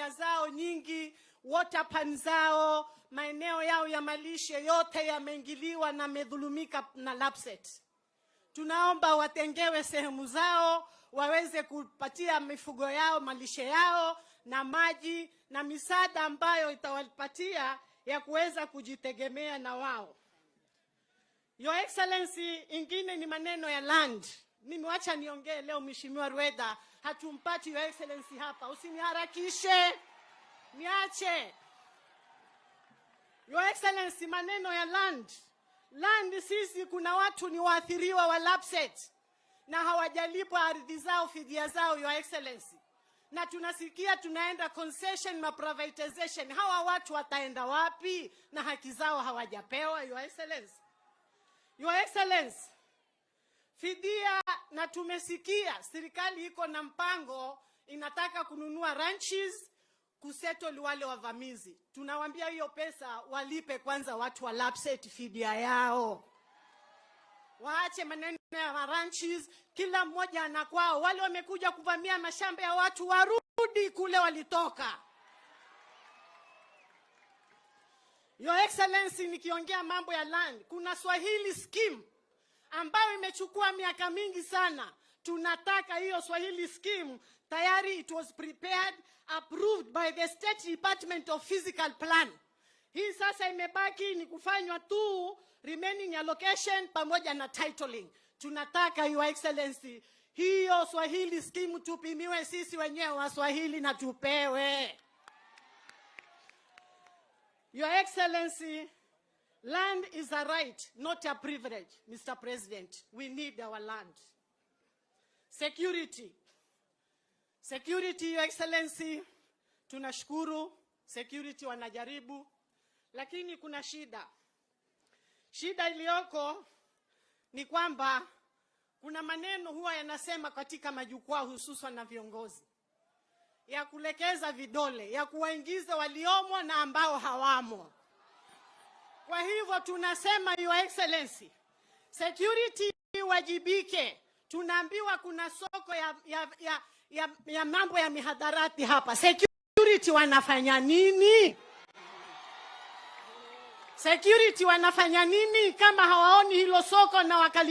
area zao nyingi, water pan zao, maeneo yao ya malishe yote yameingiliwa na medhulumika na lapset. Tunaomba watengewe sehemu zao, waweze kupatia mifugo yao malishe yao na maji na misaada ambayo itawapatia ya kuweza kujitegemea na wao. Your Excellency, ingine ni maneno ya land. Mimi wacha niongee leo, Mheshimiwa Rueda, hatumpati Your Excellency hapa. Usiniharakishe. Niache. Your Excellency, maneno ya land. Land, sisi kuna watu ni waathiriwa wa lapset na hawajalipwa ardhi zao, fidia zao, Your Excellency. Na tunasikia tunaenda concession na privatization. Hawa watu wataenda wapi na haki zao hawajapewa, Your Excellency? Your Excellency, fidia, na tumesikia serikali iko na mpango inataka kununua ranches kusettle wale wavamizi. Tunawaambia hiyo pesa walipe kwanza watu wa lapset fidia yao. Waache maneno ya ranches, kila mmoja anakwao. Wale wamekuja kuvamia mashamba ya watu warudi kule walitoka. Your Excellency, nikiongea mambo ya land, kuna Swahili scheme ambayo imechukua miaka mingi sana. Tunataka hiyo Swahili scheme, tayari it was prepared, approved by the State Department of Physical Plan. Hii sasa imebaki ni kufanywa tu remaining allocation pamoja na titling. Tunataka Your Excellency, hiyo Swahili scheme tupimiwe sisi wenyewe wa Swahili na tupewe. Your Excellency, land is a right, not a privilege, Mr. President. We need our land. Security. Security, Your Excellency, tunashukuru. Security wanajaribu. Lakini kuna shida. Shida iliyoko ni kwamba kuna maneno huwa yanasema katika majukwaa hususan na viongozi, ya kulekeza vidole, ya kuwaingiza waliomo na ambao hawamo. Kwa hivyo tunasema Your Excellency, security wajibike. Tunaambiwa kuna soko ya mambo ya mihadarati hapa. Security wanafanya nini? Security wanafanya nini kama hawaoni hilo soko na wakali